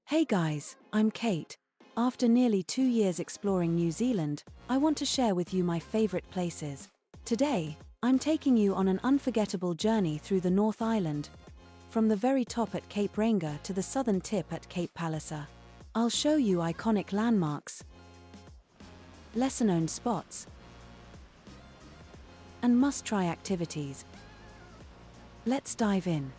Hey guys, I'm Kate. After nearly 2 years exploring New Zealand, I want to share with you my favorite places. Today, I'm taking you on an unforgettable journey through the North Island, from the very top at Cape Reinga to the southern tip at Cape Palliser. I'll show you iconic landmarks, lesser-known spots, and must-try activities. Let's dive in.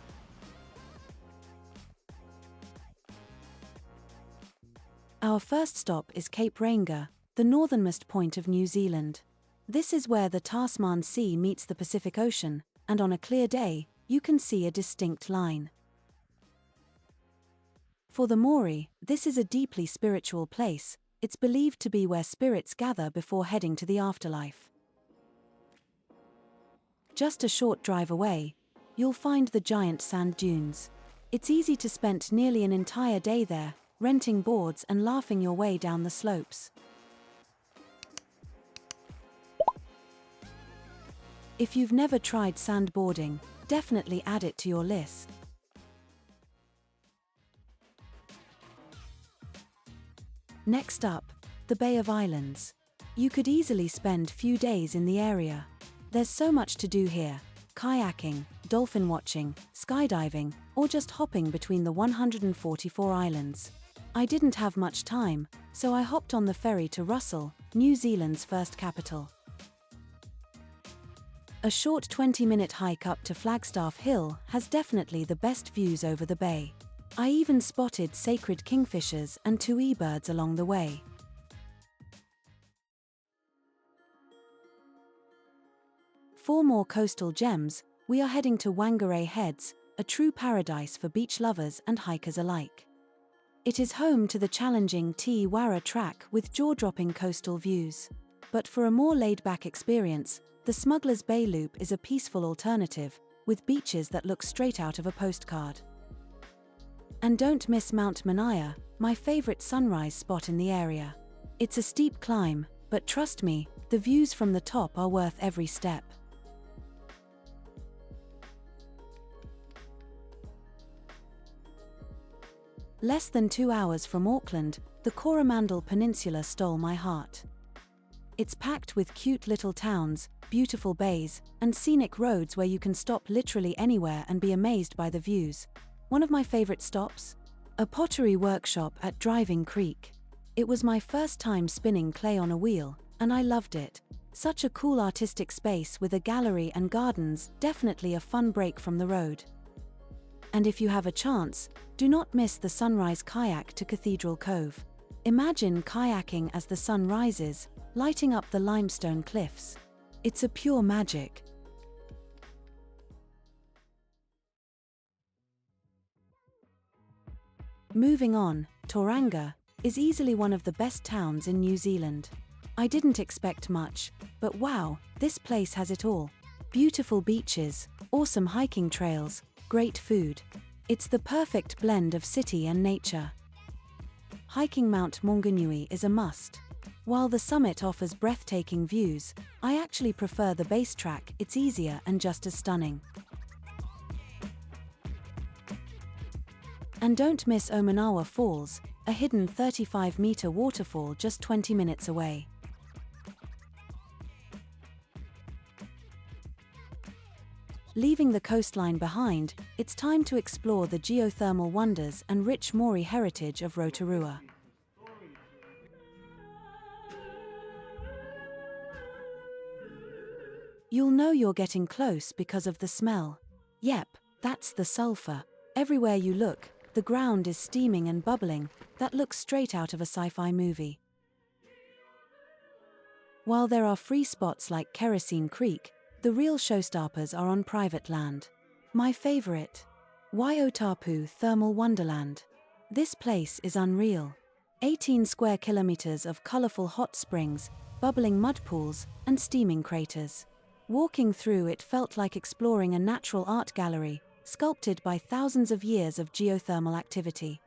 Our first stop is Cape Reinga, the northernmost point of New Zealand. This is where the Tasman Sea meets the Pacific Ocean, and on a clear day, you can see a distinct line. For the Maori, this is a deeply spiritual place. It's believed to be where spirits gather before heading to the afterlife. Just a short drive away, you'll find the giant sand dunes. It's easy to spend nearly an entire day there, renting boards and laughing your way down the slopes. If you've never tried sandboarding, definitely add it to your list. Next up, the Bay of Islands. You could easily spend few days in the area. There's so much to do here: kayaking, dolphin watching, skydiving, or just hopping between the 144 islands. I didn't have much time, so I hopped on the ferry to Russell, New Zealand's first capital. A short 20-minute hike up to Flagstaff Hill has definitely the best views over the bay. I even spotted sacred kingfishers and tui birds along the way. For more coastal gems, we are heading to Whangarei Heads, a true paradise for beach lovers and hikers alike. It is home to the challenging Te Wara track with jaw-dropping coastal views. But for a more laid-back experience, the Smuggler's Bay Loop is a peaceful alternative, with beaches that look straight out of a postcard. And don't miss Mount Manaia, my favorite sunrise spot in the area. It's a steep climb, but trust me, the views from the top are worth every step. Less than 2 hours from Auckland, the Coromandel Peninsula stole my heart. It's packed with cute little towns, beautiful bays, and scenic roads where you can stop literally anywhere and be amazed by the views. One of my favorite stops? A pottery workshop at Driving Creek. It was my first time spinning clay on a wheel, and I loved it. Such a cool artistic space with a gallery and gardens, definitely a fun break from the road. And if you have a chance, do not miss the sunrise kayak to Cathedral Cove. Imagine kayaking as the sun rises, lighting up the limestone cliffs. It's a pure magic. Moving on, Tauranga is easily one of the best towns in New Zealand. I didn't expect much, but wow, this place has it all. Beautiful beaches, awesome hiking trails, great food. It's the perfect blend of city and nature. Hiking Mount Whanganui is a must. While the summit offers breathtaking views, I actually prefer the base track. It's easier and just as stunning. And don't miss Omanawa Falls, a hidden 35-meter waterfall just 20 minutes away. Leaving the coastline behind, it's time to explore the geothermal wonders and rich Maori heritage of Rotorua. You'll know you're getting close because of the smell. Yep, that's the sulfur. Everywhere you look, the ground is steaming and bubbling. That looks straight out of a sci-fi movie. While there are free spots like Kerosene Creek, the real showstoppers are on private land. My favorite, Taupō Thermal Wonderland. This place is unreal. 18 square kilometers of colorful hot springs, bubbling mud pools, and steaming craters. Walking through it felt like exploring a natural art gallery, sculpted by thousands of years of geothermal activity.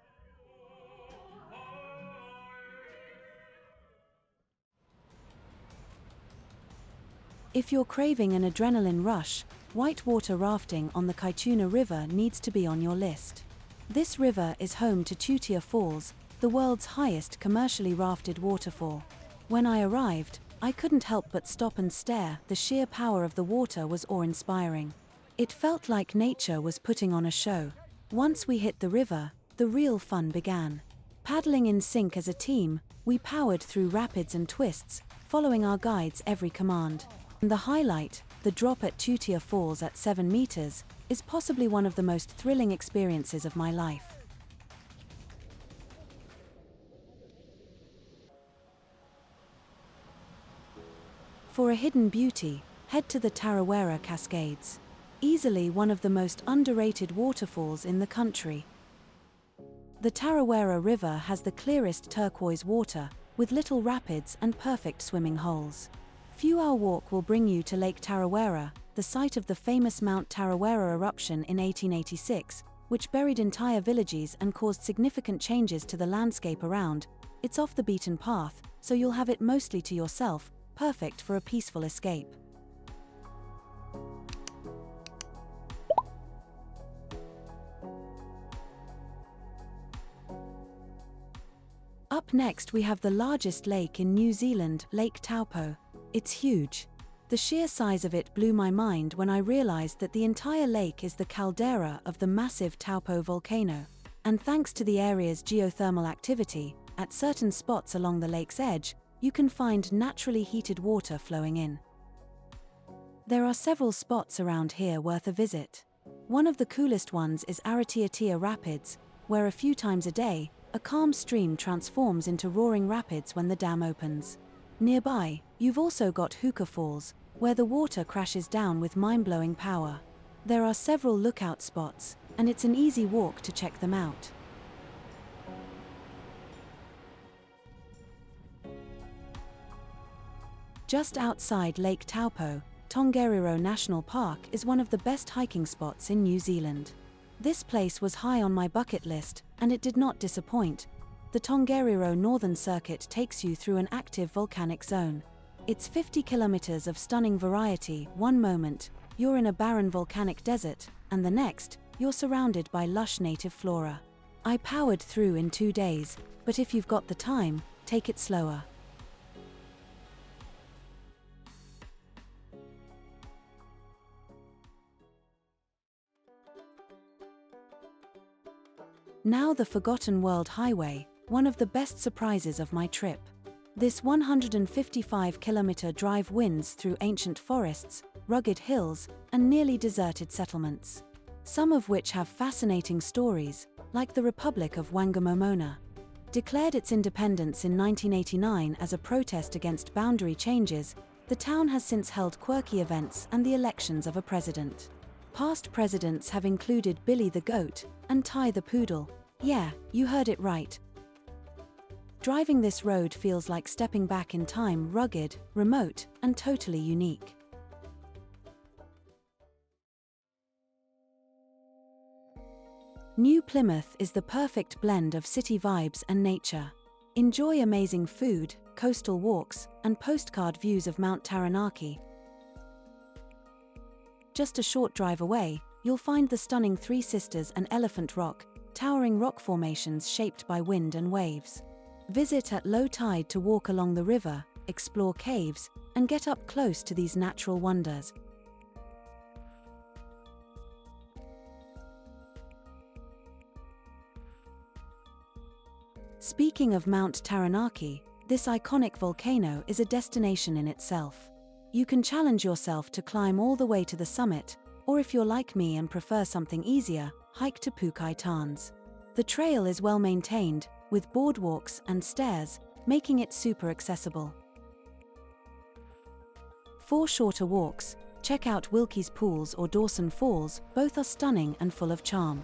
If you're craving an adrenaline rush, whitewater rafting on the Kaituna River needs to be on your list. This river is home to Tutia Falls, the world's highest commercially rafted waterfall. When I arrived, I couldn't help but stop and stare. The sheer power of the water was awe-inspiring. It felt like nature was putting on a show. Once we hit the river, the real fun began. Paddling in sync as a team, we powered through rapids and twists, following our guide's every command. And the highlight, the drop at Tutia Falls at 7 meters, is possibly one of the most thrilling experiences of my life. For a hidden beauty, head to the Tarawera Cascades. Easily one of the most underrated waterfalls in the country. The Tarawera River has the clearest turquoise water, with little rapids and perfect swimming holes. Few-hour walk will bring you to Lake Tarawera, the site of the famous Mount Tarawera eruption in 1886, which buried entire villages and caused significant changes to the landscape around. It's off the beaten path, so you'll have it mostly to yourself, perfect for a peaceful escape. Up next we have the largest lake in New Zealand, Lake Taupō. It's huge. The sheer size of it blew my mind when I realized that the entire lake is the caldera of the massive Taupō volcano. And thanks to the area's geothermal activity, at certain spots along the lake's edge, you can find naturally heated water flowing in. There are several spots around here worth a visit. One of the coolest ones is Aratiatia Rapids, where a few times a day, a calm stream transforms into roaring rapids when the dam opens. Nearby, you've also got Hookah Falls, where the water crashes down with mind-blowing power. There are several lookout spots, and it's an easy walk to check them out. Just outside Lake Taupō, Tongariro National Park is one of the best hiking spots in New Zealand. This place was high on my bucket list, and it did not disappoint. The Tongariro Northern Circuit takes you through an active volcanic zone. It's 50 kilometers of stunning variety. One moment, you're in a barren volcanic desert, and the next, you're surrounded by lush native flora. I powered through in 2 days, but if you've got the time, take it slower. Now the Forgotten World Highway, one of the best surprises of my trip. This 155-kilometer drive winds through ancient forests, rugged hills, and nearly deserted settlements. Some of which have fascinating stories, like the Republic of Whangamomona. Declared its independence in 1989 as a protest against boundary changes, the town has since held quirky events and the elections of a president. Past presidents have included Billy the Goat and Ty the Poodle. Yeah, you heard it right. Driving this road feels like stepping back in time, rugged, remote, and totally unique. New Plymouth is the perfect blend of city vibes and nature. Enjoy amazing food, coastal walks, and postcard views of Mount Taranaki. Just a short drive away, you'll find the stunning Three Sisters and Elephant Rock, towering rock formations shaped by wind and waves. Visit at low tide to walk along the river, explore caves, and get up close to these natural wonders. Speaking of Mount Taranaki, this iconic volcano is a destination in itself. You can challenge yourself to climb all the way to the summit, or if you're like me and prefer something easier, hike to Pukai Tarns. The trail is well maintained, with boardwalks and stairs, making it super accessible. For shorter walks, check out Wilkie's Pools or Dawson Falls. Both are stunning and full of charm.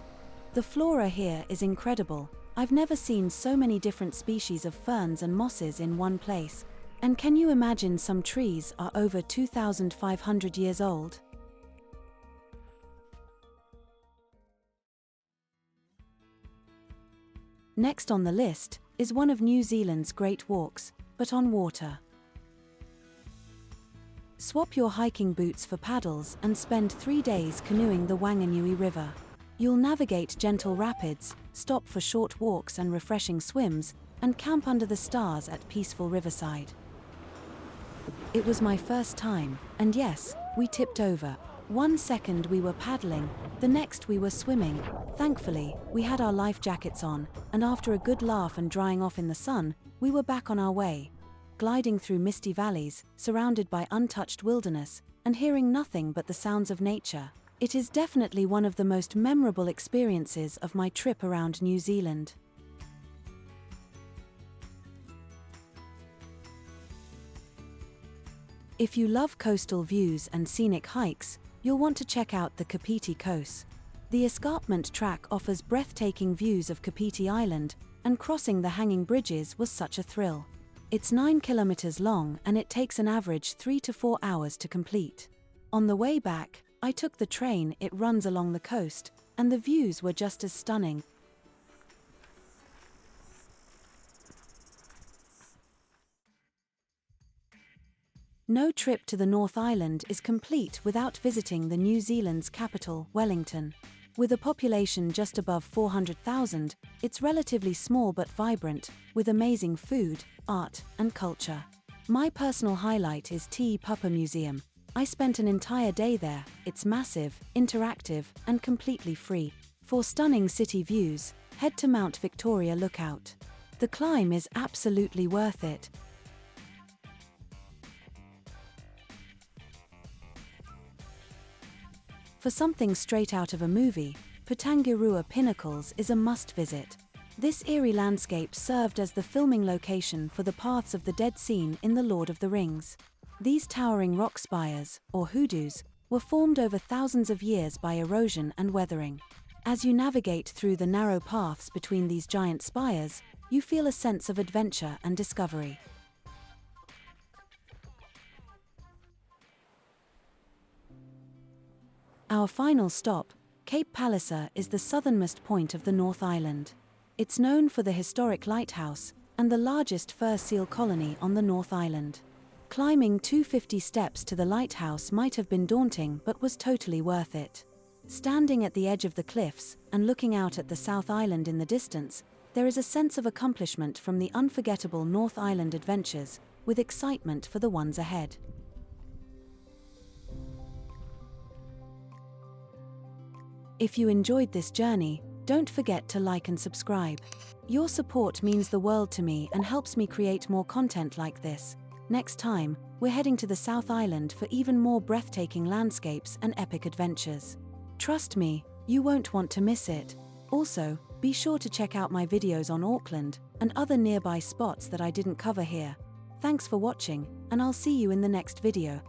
The flora here is incredible. I've never seen so many different species of ferns and mosses in one place. And can you imagine some trees are over 2,500 years old? Next on the list is one of New Zealand's great walks, but on water. Swap your hiking boots for paddles and spend 3 days canoeing the Whanganui River. You'll navigate gentle rapids, stop for short walks and refreshing swims, and camp under the stars at peaceful riverside. It was my first time, and yes, we tipped over. 1 second we were paddling, the next we were swimming. Thankfully, we had our life jackets on, and after a good laugh and drying off in the sun, we were back on our way. Gliding through misty valleys, surrounded by untouched wilderness, and hearing nothing but the sounds of nature. It is definitely one of the most memorable experiences of my trip around New Zealand. If you love coastal views and scenic hikes, you'll want to check out the Kapiti Coast. The escarpment track offers breathtaking views of Kapiti Island, and crossing the hanging bridges was such a thrill. It's 9 kilometers long and it takes an average 3 to 4 hours to complete. On the way back, I took the train. It runs along the coast, and the views were just as stunning. No trip to the North Island is complete without visiting the New Zealand's capital, Wellington. With a population just above 400,000, it's relatively small but vibrant, with amazing food, art, and culture. My personal highlight is Te Papa Museum. I spent an entire day there. It's massive, interactive, and completely free. For stunning city views, head to Mount Victoria Lookout. The climb is absolutely worth it. For something straight out of a movie, Putangirua Pinnacles is a must-visit. This eerie landscape served as the filming location for the Paths of the Dead scene in The Lord of the Rings. These towering rock spires, or hoodoos, were formed over thousands of years by erosion and weathering. As you navigate through the narrow paths between these giant spires, you feel a sense of adventure and discovery. Our final stop, Cape Palliser, is the southernmost point of the North Island. It's known for the historic lighthouse and the largest fur seal colony on the North Island. Climbing 250 steps to the lighthouse might have been daunting but was totally worth it. Standing at the edge of the cliffs and looking out at the South Island in the distance, there is a sense of accomplishment from the unforgettable North Island adventures, with excitement for the ones ahead. If you enjoyed this journey, don't forget to like and subscribe. Your support means the world to me and helps me create more content like this. Next time, we're heading to the South Island for even more breathtaking landscapes and epic adventures. Trust me, you won't want to miss it. Also, be sure to check out my videos on Auckland and other nearby spots that I didn't cover here. Thanks for watching, and I'll see you in the next video.